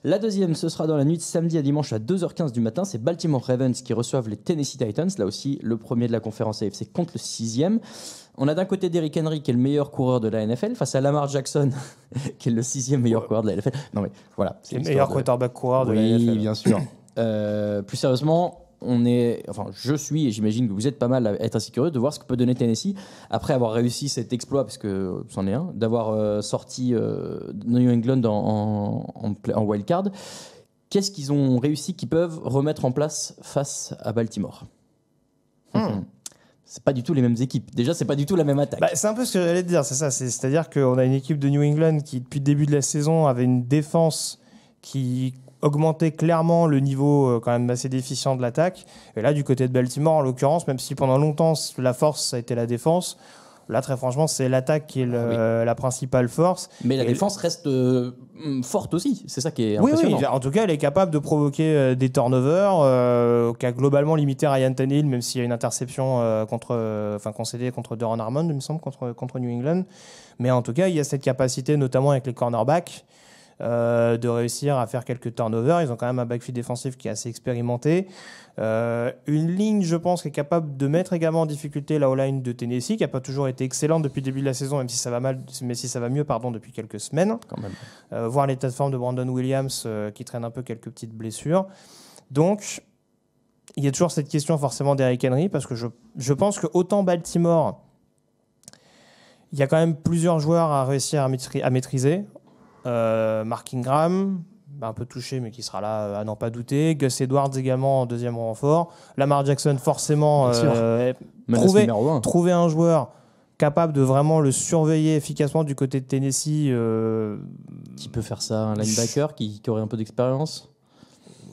La deuxième, ce sera dans la nuit de samedi à dimanche à 2h15 du matin. C'est Baltimore Ravens qui reçoivent les Tennessee Titans. Là aussi, le premier de la conférence AFC contre le sixième. On a d'un côté Derrick Henry qui est le meilleur coureur de la NFL face à Lamar Jackson qui est le sixième meilleur coureur de la NFL. Non mais voilà. C'est le meilleur quarterback coureur de la Oui, NFL. bien sûr. Plus sérieusement, je suis et j'imagine que vous êtes pas mal à être assez curieux de voir ce que peut donner Tennessee après avoir réussi cet exploit, parce que c'en est un, d'avoir sorti New England en wild card. Qu'est-ce qu'ils ont réussi qu'ils peuvent remettre en place face à Baltimore? C'est pas du tout les mêmes équipes. Déjà, c'est pas du tout la même attaque. C'est un peu ce que j'allais te dire, c'est ça. C'est-à-dire qu'on a une équipe de New England qui, depuis le début de la saison, avait une défense qui augmentait clairement le niveau quand même assez déficient de l'attaque. Et là, du côté de Baltimore, en l'occurrence, même si pendant longtemps, la force, ça a été la défense, là, très franchement, c'est l'attaque qui est la principale force. Mais la défense reste forte aussi. C'est ça qui est impressionnant. Oui, en tout cas, elle est capable de provoquer des turnovers, qui a globalement limité Ryan Tannehill, même s'il y a une interception concédée contre Duron Harmon, il me semble, contre New England. Mais en tout cas, il y a cette capacité, notamment avec les cornerbacks, de réussir à faire quelques turnovers. Ils ont quand même un backfield défensif qui est assez expérimenté. Une ligne, je pense, qui est capable de mettre également en difficulté la O-line de Tennessee, qui n'a pas toujours été excellente depuis le début de la saison, même si ça va mieux depuis quelques semaines. Quand même. Voir l'état de forme de Brandon Williams, qui traîne un peu quelques petites blessures. Donc, il y a toujours cette question forcément d'Eric Henry, parce que je pense que autant Baltimore, il y a quand même plusieurs joueurs à réussir à maîtriser. Mark Ingram, un peu touché, mais qui sera là à n'en pas douter. Gus Edwards également en deuxième renfort. Lamar Jackson, forcément, trouver un joueur capable de vraiment le surveiller efficacement du côté de Tennessee. Qui peut faire ça? Un linebacker qui aurait un peu d'expérience?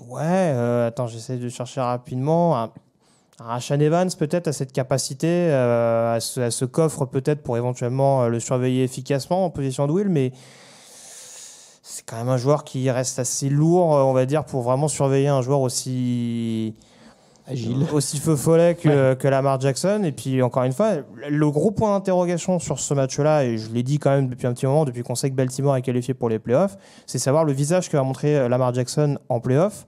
Ouais, attends, j'essaie de chercher rapidement. Un Rashaan Evans peut-être a cette capacité, à ce coffre peut-être pour éventuellement le surveiller efficacement en position de will, mais c'est quand même un joueur qui reste assez lourd, on va dire, pour vraiment surveiller un joueur aussi agile, aussi feu follet que Lamar Jackson. Et puis encore une fois, le gros point d'interrogation sur ce match-là, et je l'ai dit quand même depuis un petit moment, depuis qu'on sait que Baltimore est qualifié pour les playoffs, c'est savoir le visage que va montrer Lamar Jackson en playoffs.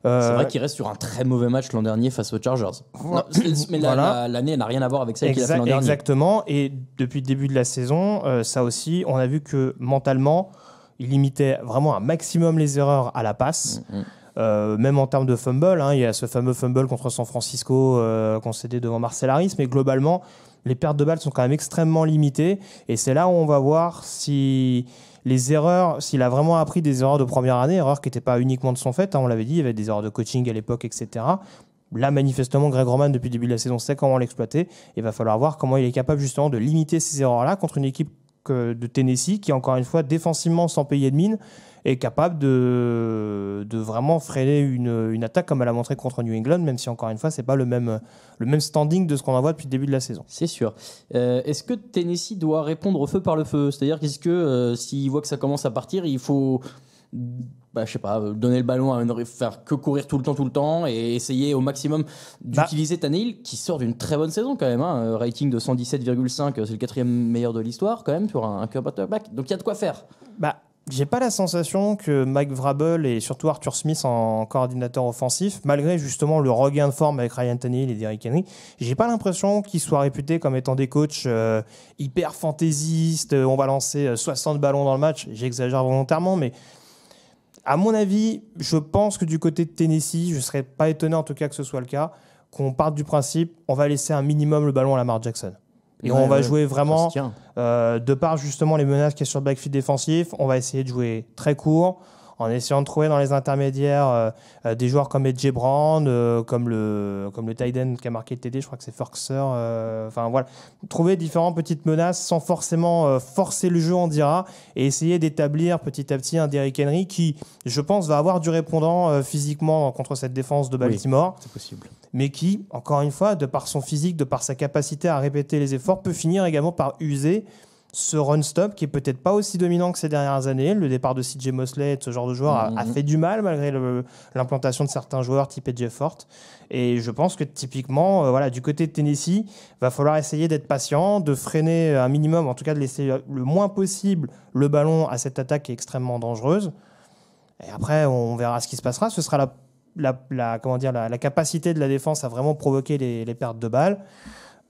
C'est vrai qu'il reste sur un très mauvais match l'an dernier face aux Chargers. Non, mais l'année n'a rien à voir avec celle qu'il a fait l'an dernier. Exactement. Et depuis le début de la saison, ça aussi, on a vu que mentalement, il limitait vraiment un maximum les erreurs à la passe. Même en termes de fumble, il y a ce fameux fumble contre San Francisco concédé devant Marcel Harris, mais globalement, les pertes de balles sont quand même extrêmement limitées. Et c'est là où on va voir si s'il a vraiment appris des erreurs de première année, erreurs qui n'étaient pas uniquement de son fait, on l'avait dit, il y avait des erreurs de coaching à l'époque, etc. Là, manifestement, Greg Roman, depuis le début de la saison, sait comment l'exploiter. Il va falloir voir comment il est capable justement de limiter ces erreurs-là contre une équipe de Tennessee qui, encore une fois, défensivement, sans payer de mine, est capable de vraiment freiner une attaque comme elle a montré contre New England, même si, encore une fois, c'est pas le même standing de ce qu'on en voit depuis le début de la saison. C'est sûr. Est-ce que Tennessee doit répondre au feu par le feu? C'est-à-dire qu'est-ce que s'il voit que ça commence à partir, il faut je sais pas, donner le ballon à faire que courir tout le temps et essayer au maximum d'utiliser Tannehill, qui sort d'une très bonne saison quand même, rating de 117,5, c'est le 4e meilleur de l'histoire quand même pour un quarterback, donc il y a de quoi faire. J'ai pas la sensation que Mike Vrabel et surtout Arthur Smith en coordinateur offensif, malgré justement le regain de forme avec Ryan Tannehill et Derrick Henry, j'ai pas l'impression qu'ils soient réputés comme étant des coachs hyper fantaisistes, on va lancer 60 ballons dans le match, j'exagère volontairement, mais à mon avis, je pense que du côté de Tennessee, je ne serais pas étonné en tout cas que ce soit le cas, qu'on parte du principe, on va laisser un minimum le ballon à Lamar Jackson. Et on va jouer vraiment, de par justement les menaces qu'il y a sur le backfield défensif, on va essayer de jouer très court, en essayant de trouver dans les intermédiaires des joueurs comme AJ Brown, comme le tight end qui a marqué le TD, je crois que c'est Forkser. Voilà, trouver différentes petites menaces sans forcément forcer le jeu, on dira, et essayer d'établir petit à petit un Derrick Henry qui, je pense, va avoir du répondant physiquement contre cette défense de Baltimore. Oui, c'est possible. Mais qui, encore une fois, de par son physique, de par sa capacité à répéter les efforts, peut finir également par user ce run-stop qui est peut-être pas aussi dominant que ces dernières années. Le départ de CJ Mosley et de ce genre de joueur a fait du mal malgré l'implantation de certains joueurs type Jeff Forte. Et je pense que typiquement, du côté de Tennessee, va falloir essayer d'être patient, de freiner un minimum, en tout cas de laisser le moins possible le ballon à cette attaque qui est extrêmement dangereuse. Et après, on verra ce qui se passera. Ce sera la capacité de la défense à vraiment provoquer les pertes de balles.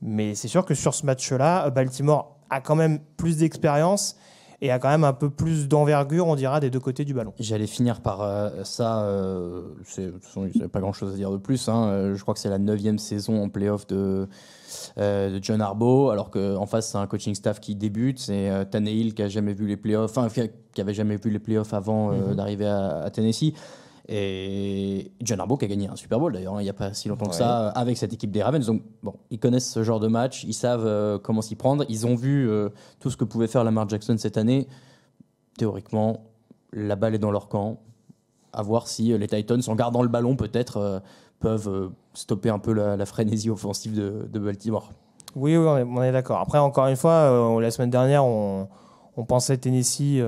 Mais c'est sûr que sur ce match-là, Baltimore a quand même plus d'expérience et a quand même un peu plus d'envergure, on dira, des deux côtés du ballon. J'allais finir par ça. De toute façon, il n'y a pas grand-chose à dire de plus. Je crois que c'est la 9e saison en playoff de John Harbaugh, alors qu'en face, c'est un coaching staff qui débute. C'est Tannehill qui a jamais vu les playoffs, qui avait jamais vu les playoffs avant d'arriver à Tennessee. Et John Harbaugh qui a gagné un Super Bowl d'ailleurs, il n'y a pas si longtemps que ça, avec cette équipe des Ravens. Donc, bon, ils connaissent ce genre de match, ils savent comment s'y prendre. Ils ont vu tout ce que pouvait faire Lamar Jackson cette année. Théoriquement, la balle est dans leur camp. À voir si les Titans, en gardant le ballon, peut-être peuvent stopper un peu la frénésie offensive de Baltimore. Oui, on est d'accord. Après, encore une fois, la semaine dernière, on pensait Tennessee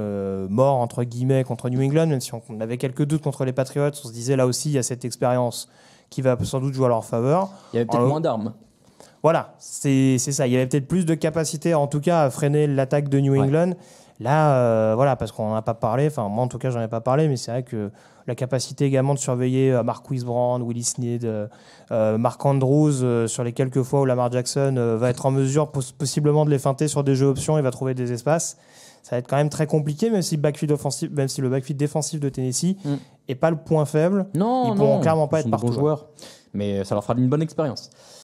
mort, entre guillemets, contre New England, même si on avait quelques doutes contre les Patriots. On se disait, là aussi, il y a cette expérience qui va sans doute jouer à leur faveur. Il y avait peut-être moins d'armes. Voilà, c'est ça. Il y avait peut-être plus de capacité, en tout cas, à freiner l'attaque de New England. Là, parce qu'on n'en a pas parlé, enfin moi en tout cas j'en ai pas parlé, mais c'est vrai que la capacité également de surveiller Marquise Brown, Willie Snead, Mark Andrews, sur les quelques fois où Lamar Jackson va être en mesure possiblement de les feinter sur des jeux options, il va trouver des espaces. Ça va être quand même très compliqué, même si le backfield défensif de Tennessee n'est pas le point faible. Non, ils pourront clairement pas être partout. Bons joueurs, mais ça leur fera une bonne expérience.